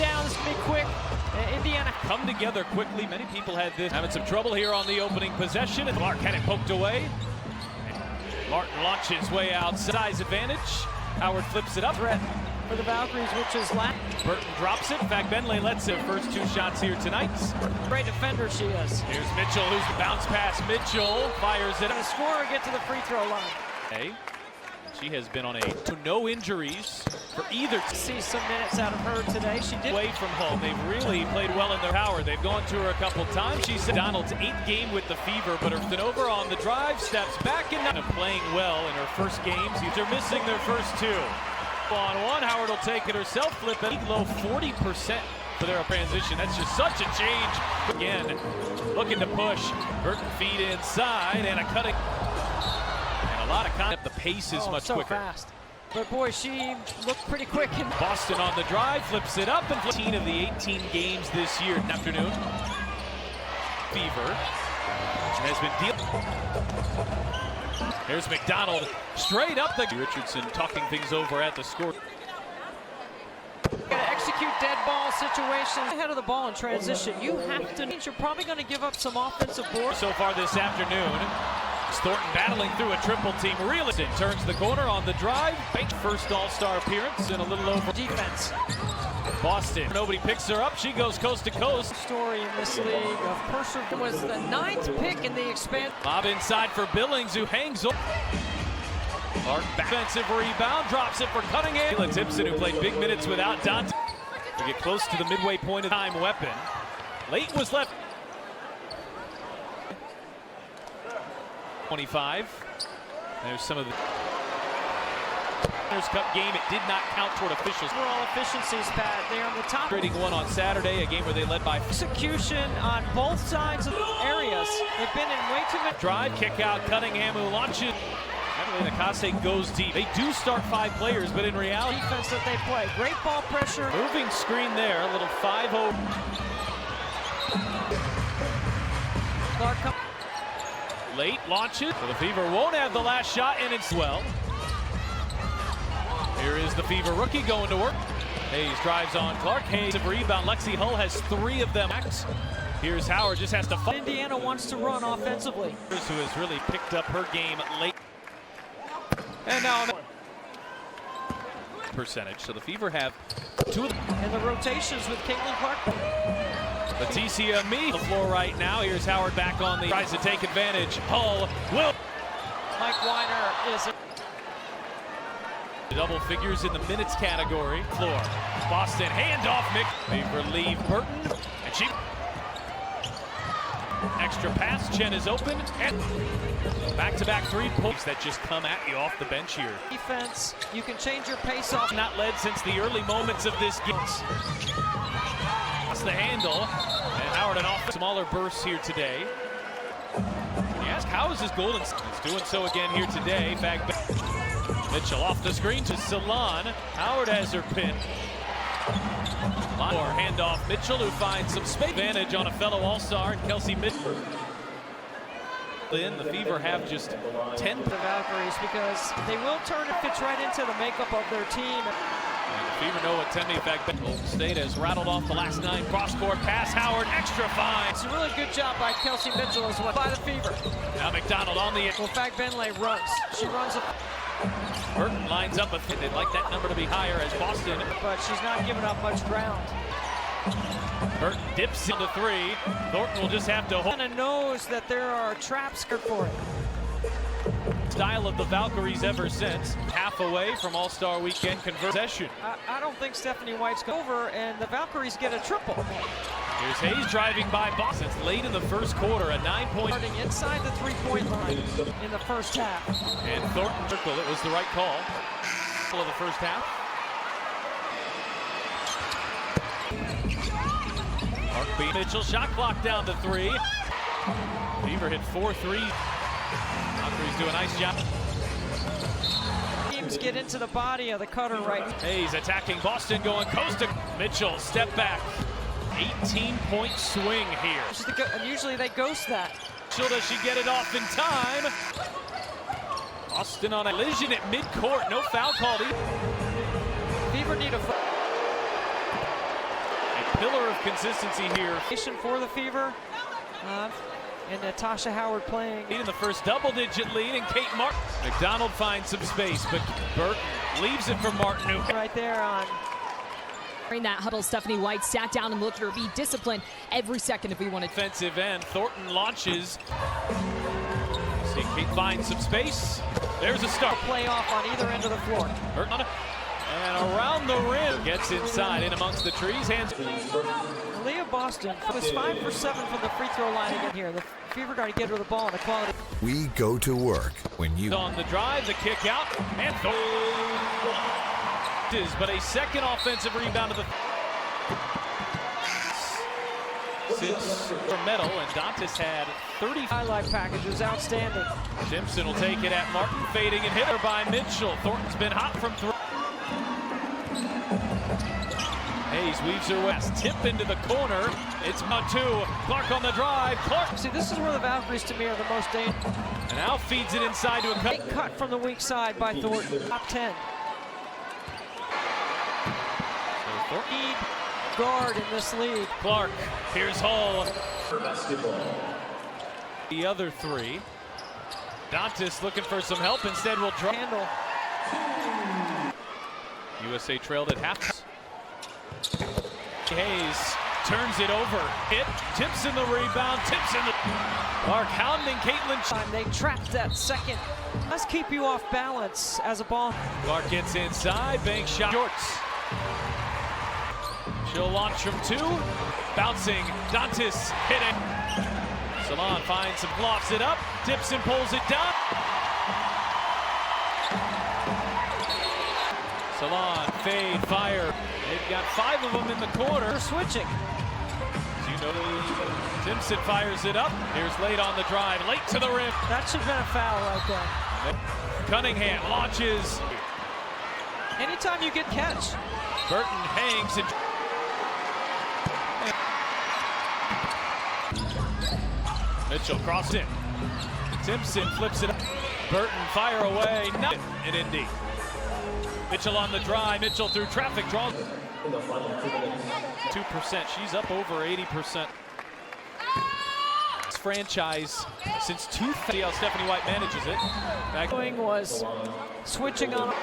down. This can be quick. Indiana come together quickly. Many people had this. Having some trouble here on the opening possession. And Clark had it poked away. Martin launches way out. Size advantage. Howard flips it up. threat for the Valkyries, which is last. Burton drops it. In fact, Benley lets her first 2 shots here tonight. Great defender she is. Here's Mitchell, who's the bounce pass. Mitchell fires it. The scorer get to the free throw line. Okay. She has been on no injuries for either. See some minutes out of her today. She did away from home. They've really played well in their power. They've gone to her a couple times. She's Donald's 8th game with the fever, but her over on the drive, steps back and playing well in her first games. They're missing their first 2. On one, Howard will take it herself, flip it. Low 40% for their transition. That's just such a change. Again, looking to push. Burton feed inside and a cutting. And a lot of contact. The pace is much so quicker. Fast. But boy, she looked pretty quick. Boston on the drive, flips it up, and 15 of the 18 games this year. Afternoon. Fever has been dealing. There's McDonald straight up the. Richardson talking things over at the score. Gotta execute dead ball situations ahead of the ball in transition. You have to. You're probably going to give up some offensive boards. So far this afternoon, Thornton battling through a triple team. Realistic turns the corner on the drive. Bank first All-Star appearance and a little over defense. Boston. Nobody picks her up. She goes coast to coast. Story in this league of Purser was the 9th pick in the expansion. Bob inside for Billings, who hangs up. Clark defensive rebound, drops it for Cunningham. Kayla Tipson, who played big minutes without Dante. We get close to the midway point of time weapon. Late was left. 25. There's some of the Cup game. It did not count toward officials. Overall efficiencies, Pat. They're on the top. Trading one on Saturday, a game where they led by execution on both sides of the areas. They've been in way too much. Drive, kick out, Cunningham who launches. Emily Nakase goes deep. They do start 5 players, but in reality, defense that they play. Great ball pressure. Moving screen there, a little 5-0. Clark late launches. So the Fever won't have the last shot, and it's well. Here is the Fever rookie going to work. Hayes drives on Clark. Hayes of rebound. Lexi Hull has 3 of them. Here's Howard, just has to fight. Indiana wants to run offensively. Who has really picked up her game late. And now percentage. So the Fever have 2 of them. And the rotations with Caitlin Clark. Leticia Me the floor right now. Here's Howard back on the tries to take advantage. Hull will. Mike Weiner is double figures in the minutes category. Floor. Boston handoff. They relieve Burton, and she extra pass. Chen is open, and back-to-back 3-points that just come at you off the bench here. Defense, you can change your pace off. Not led since the early moments of this game. That's the handle, and Howard an off smaller bursts here today. You ask, how is this Golden State? He's doing so again here today. Back. Mitchell off the screen to Salon. Howard has her pin. Or handoff Mitchell, who finds some space advantage on a fellow All-Star, and Kelsey Mitchell. The Fever have just 10. The Valkyries, because they will turn. It fits right into the makeup of their team. And the Fever know what 10. In fact, Golden State has rattled off the last 9. Cross-court pass. Howard extra fine. It's a really good job by Kelsey Mitchell as well. By the Fever. Now McDonald on the. Well, in fact, Benley runs. She runs a. Burton lines up a. They'd like that number to be higher as Boston. But she's not giving up much ground. Burton dips into 3. Thornton will just have to hold. And knows that there are traps for it. Style of the Valkyries ever since. Half away from All-Star Weekend conversion. I don't think Stephanie White's over, and the Valkyries get a triple. Here's Hayes driving by Boston. It's late in the first quarter, a 9-point. Starting inside the 3-point line in the first half. And Thornton circle. It was the right call. Of the first half. Mark B. Mitchell shot clock down to 3. Fever hit 4 threes. Valkyries do a nice job. Teams get into the body of the cutter right. Hayes attacking Boston, going coast to Mitchell. Step back. 18-point swing here. And usually they ghost that. Does she get it off in time? Boston on a collision at midcourt. No foul called either. Fever need a. pillar of consistency here. For the Fever. And Natasha Howard playing. In the first double-digit lead, and Kate Martin. McDonald finds some space, but Burton leaves it for Martin. Right there on. In that huddle, Stephanie White sat down and looked at her be disciplined every second if we wanted. Defensive end, Thornton launches. See Kate finds some space. There's a start. Play off on either end of the floor. Burton and around the rim. Gets inside, in amongst the trees. Hands. Leah Boston was 5 for 7 from the free throw line again here. The Fever got to get her the ball and the quality. We go to work when you. On the drive, the kick out, and but a second offensive rebound to the. Since for medal, and Dantas had 30. Highlight package was outstanding. Simpson will take it at Martin, fading and hit her by Mitchell. Thornton's been hot from three. Hayes weaves her west, tip into the corner. It's Matu. Clark on the drive. Clark. See, this is where the Valkyries to me are the most dangerous. And now feeds it inside to a cut. Cut from the weak side by Thornton. Top 10. So Lead guard in this league. Clark. Here's Hull. The other three. Dantas looking for some help. Instead, will drop. Handle. USA trailed at half. Hayes turns it over. Hit. Tips in the rebound. Tips in the. Clark hounding Caitlin. They trapped that second. Let's keep you off balance as a ball. Clark gets inside. Bank shot. Shorts. She'll launch from two. Bouncing. Dantas hitting. Salon finds some, lofts it up. Tips and pulls it down. Salon, fade, fire. They've got 5 of them in the corner. Switching. As you know, Simpson fires it up. Here's late on the drive, late to the rim. That should have been a foul right there. Cunningham launches. Anytime you get catch. Burton hangs and Mitchell crossed in. Simpson flips it up. Burton fire away. Not in Indy. Mitchell on the drive. Mitchell through traffic draws. 2%. She's up over 80%. This franchise since 2000. See how Stephanie White manages it. Back Was switching on.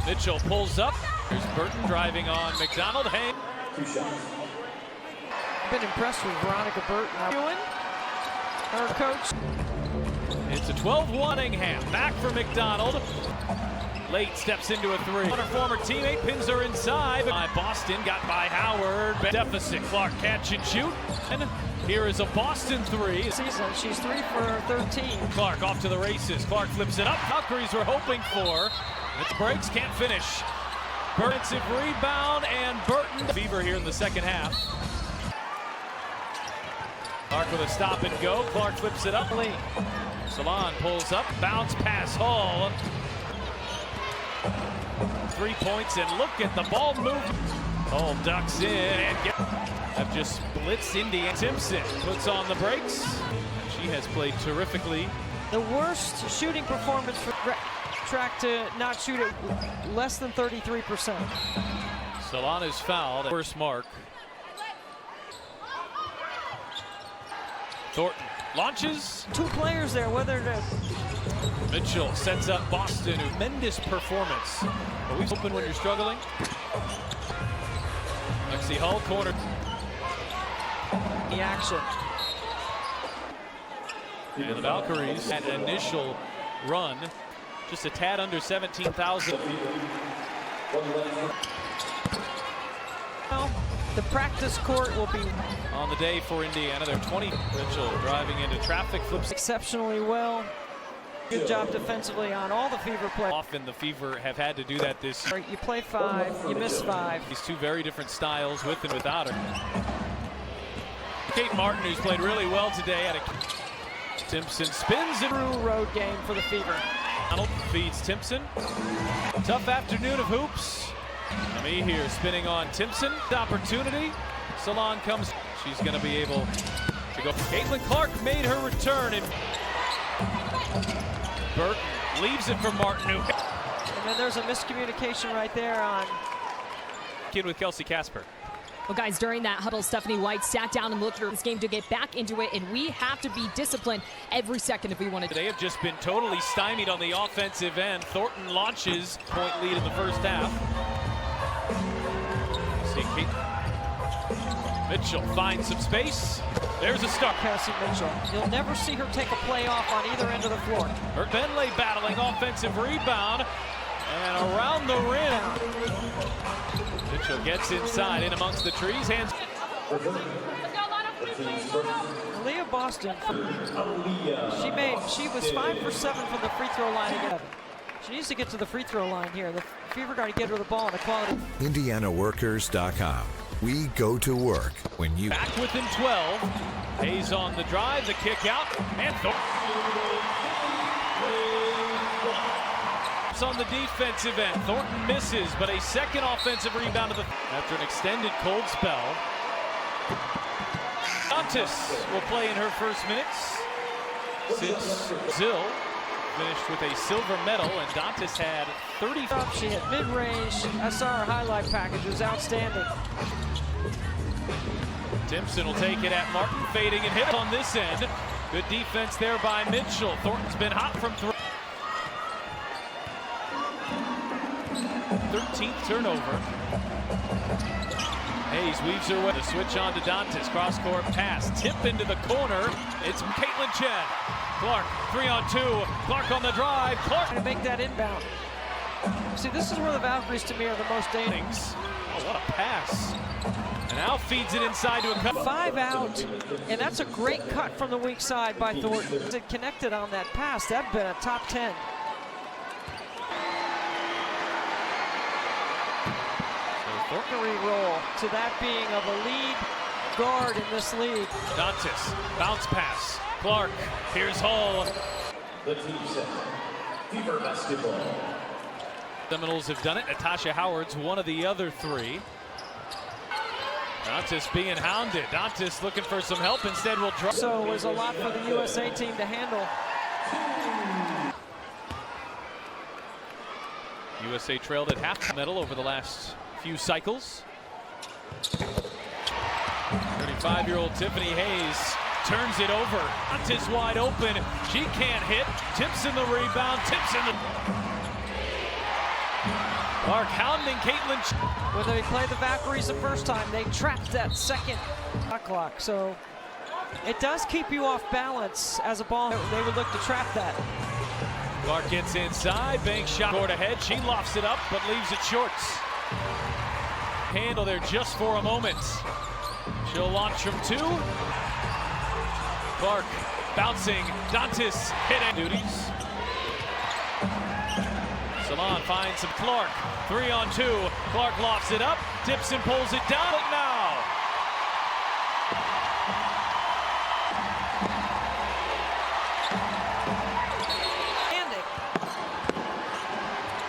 Mitchell pulls up. Here's Burton driving on McDonald. Hang. Been impressed with Veronica Burton. Her coach. It's a 12-1 Ingham. Back for McDonald. Late steps into a three. Her former teammate pins her inside. Boston got by Howard. Deficit. Clark catch and shoot. And here is a Boston three. Season. She's 3 for 13. Clark off to the races. Clark flips it up. Valkyries were hoping for. It breaks. Can't finish. Burton rebound and Burton. Fever here in the second half. Clark with a stop and go. Clark flips it up. Salon pulls up. Bounce pass Hall. 3 points and look at the ball move. Hall ducks in and have just blitzed Indy. Simpson puts on the brakes. She has played terrifically. The worst shooting performance for track to not shoot at less than 33%. Salon is fouled. First mark. Thornton launches. 2 players there, whether to. Mitchell sets up Boston. Tremendous performance. Always open when you're struggling. Lexi Hull corner. The action. And the Valkyries had an initial run, just a tad under 17,000. Well, the practice court will be on the day for Indiana. They're 20. Mitchell driving into traffic, flips exceptionally well. Good job defensively on all the Fever play. Often the Fever have had to do that this year. You play 5, you miss 5. These 2 very different styles, with and without her. Kate Martin, who's played really well today, at a Timpson spins it. True road game for the Fever. Donald feeds Timpson. Tough afternoon of hoops. Me here spinning on Timpson. Opportunity. Salon comes. She's going to be able to go. Caitlin Clark made her return, and Burton leaves it for Martin. And then there's a miscommunication right there on Kid with Kelsey Casper. Well, guys, during that huddle, Stephanie White sat down and looked at this game to get back into it, and we have to be disciplined every second if we want to. They have just been totally stymied on the offensive end. Thornton launches, point lead in the first half. See Kate Mitchell finds some space. There's a start. Cassie Mitchell. You'll never see her take a play off on either end of the floor. Her Bentley battling offensive rebound and around the rim. Mitchell gets inside in amongst the trees. Hands. Leah Boston. She was 5 for 7 from the free throw line again. She needs to get to the free throw line here. The Fever got to get her the ball and the quality. IndianaWorkers.com. We go to work when you. Back within 12. Hayes on the drive, the kick out, and on the defensive end. Thornton misses, but a second offensive rebound after an extended cold spell. Dantas will play in her first minutes since Zill finished with a silver medal, and Dantas had 30. She hit mid-range. I saw her highlight package. It was outstanding. Timpson will take it at Martin, fading and hit on this end. Good defense there by Mitchell. Thornton's been hot from 13th turnover. Hayes weaves her way. The switch on to Dantas. Cross-court pass. Tip into the corner. It's Caitlin Chen. Clark, 3-on-2. Clark on the drive. Clark to make that inbound. See, this is where the Valkyries to me are the most dangerous. Oh, what a pass. And now feeds it inside to a cut. 5 out, and that's a great cut from the weak side by Thornton. It connected on that pass. That'd been a top 10. Thornton roll to that being of a lead guard in this league. Dantas, bounce pass. Clark, here's Hull. The team set. Fever basketball. Seminoles have done it. Natasha Howard's one of the other three. Dantas being hounded. Dantas looking for some help. Instead will drop. So it was a lot for the USA team to handle. USA trailed at half medal over the last few cycles. 35-year-old Tiffany Hayes turns it over. Dantas wide open. She can't hit. Timpson the rebound. Timpson the... Clark hounding Caitlin. When they played the Valkyries the first time, they trapped that second clock. So it does keep you off balance as a ball. They would look to trap that. Clark gets inside, banks shot toward ahead. She lofts it up, but leaves it shorts. Handle there just for a moment. She'll launch from 2. Clark bouncing. Dantas hitting duties. Salon finds some Clark. 3-on-2. Clark lofts it up. Tips and pulls it down. But now.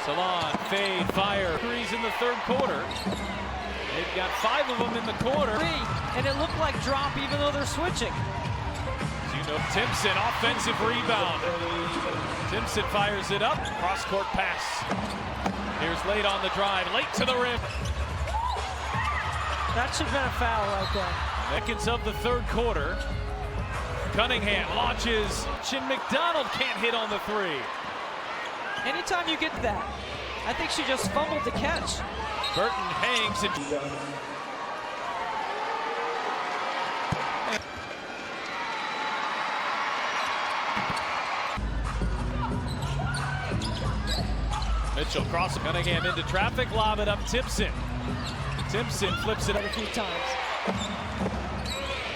Salon, fade, fire. Threes in the third quarter. They've got 5 of them in the corner. And it looked like drop even though they're switching. You know, Timpson, offensive rebound. Timpson fires it up. Cross-court pass. Here's late on the drive. Late to the rim. That should have been a foul right there. Seconds of the third quarter. Cunningham launches. Chin McDonald can't hit on the 3. Anytime you get that, I think she just fumbled the catch. Burton hangs and Mitchell crossing Cunningham into traffic, lob it up Timpson. Timpson flips it a few times.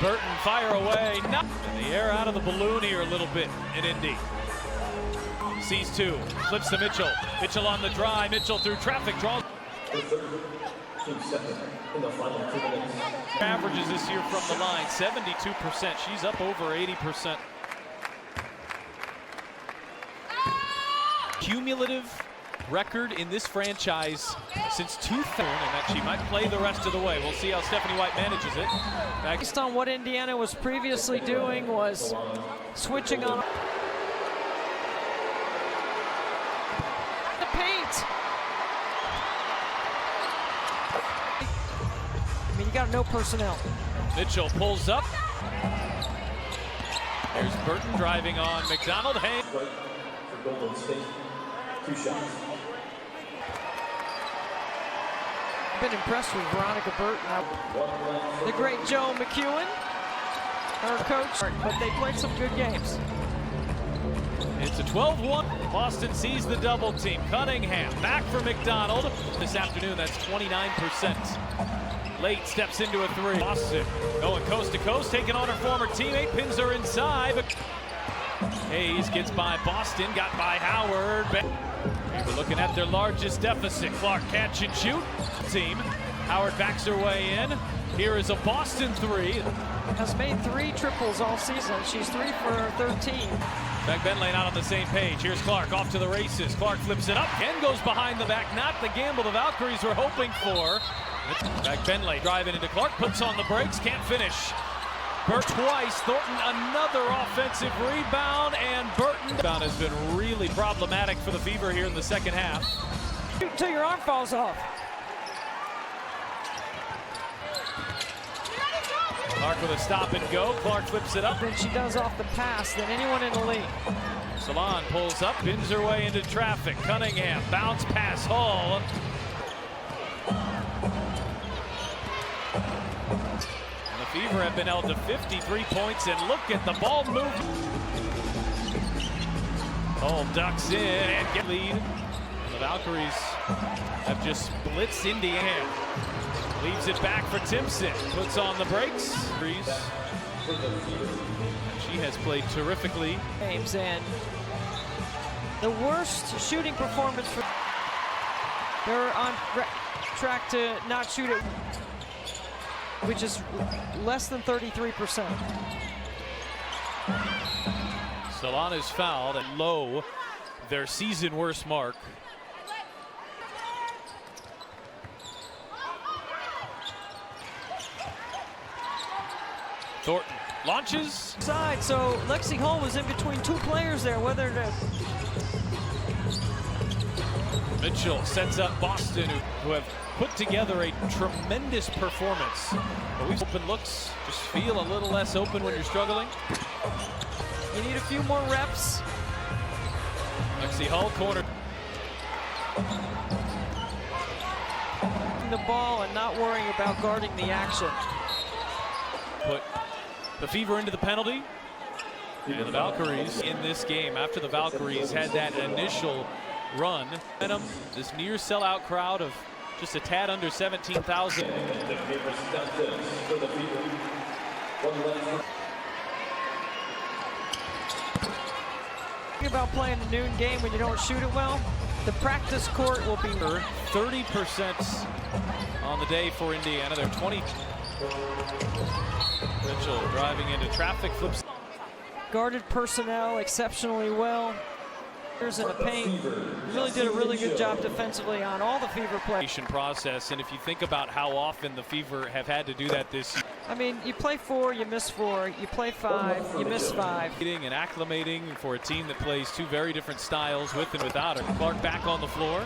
Burton fire away. No. And the air out of the balloon here a little bit in Indy. Sees 2, flips to Mitchell. Mitchell on the drive. Mitchell through traffic, draws. Averages this year from the line, 72%. She's up over 80%. Cumulative record in this franchise since 2000, and that she might play the rest of the way. We'll see how Stephanie White manages it. Based on what Indiana was previously doing was switching on the paint. got no personnel. Mitchell pulls up. Here's Burton driving on McDonald. Hey. Right for Golden State. 2 shots. Been impressed with Veronica Burton. The great Joe McEwen, her coach, but they played some good games. It's a 12-1. Boston sees the double team. Cunningham back for McDonald. This afternoon, that's 29%. Late steps into a 3. Boston going coast to coast, taking on her former teammate, pins her inside. But Hayes gets by Boston, got by Howard. We're looking at their largest deficit. Clark catch and shoot. Team. Howard backs her way in. Here is a Boston 3. Has made 3 triples all season. She's 3 for 13. Beck Bentley not on the same page. Here's Clark off to the races. Clark flips it up. Ken goes behind the back. Not the gamble the Valkyries were hoping for. Beck Bentley driving into Clark. Puts on the brakes. Can't finish. Burt twice. Thornton another offensive rebound. And Burton has been really problematic for the Fever here in the second half. Shoot until your arm falls off. Clark with a stop and go. Clark flips it up. Than she does off the pass than anyone in the league. Salon pulls up, pins her way into traffic. Cunningham, bounce pass Hall. And the Fever have been held to 53 points, and look at the ball move. Hall ducks in and get lead. And the Valkyries have just blitzed Indiana. Leaves it back for Timpson. Puts on the brakes. She has played terrifically. Games and the worst shooting performance for. They're on track to not shoot it, which is less than 33%. Salon is fouled and low, their season worst mark. Thornton launches. Side, so Lexi Hull was in between 2 players there, whether to. Mitchell sets up Boston, who have put together a tremendous performance. But we open looks just feel a little less open when you're struggling. You need a few more reps. Lexi Hull corner. The ball and not worrying about guarding the action. Put the Fever into the penalty. And the Valkyries in this game, after the Valkyries had that initial run, this near sellout crowd of just a tad under 17,000. About playing the noon game when you don't shoot it well, the practice court will be 30% on the day for Indiana. They're 20. Mitchell driving into traffic, flips. Guarded personnel exceptionally well. In the paint, really did a really good job defensively on all the Fever players. Process, and if you think about how often the Fever have had to do that this year. I mean, you play 4, you miss 4. You play 5, you miss 5. And acclimating for a team that plays 2 very different styles with and without her. Clark back on the floor.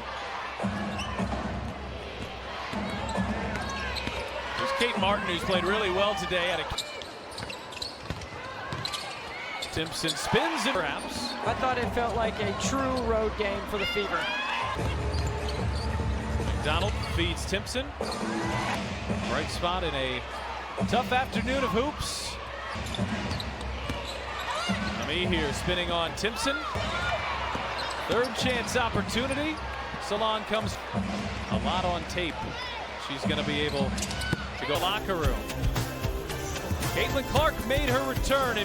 There's Kate Martin, who's played really well today. Timpson spins it, perhaps. I thought it felt like a true road game for the Fever. McDonald feeds Timpson. Bright spot in a tough afternoon of hoops. Nami here spinning on Timpson. 3rd chance opportunity. Salon comes a lot on tape. She's going to be able to go locker room. Caitlin Clark made her return.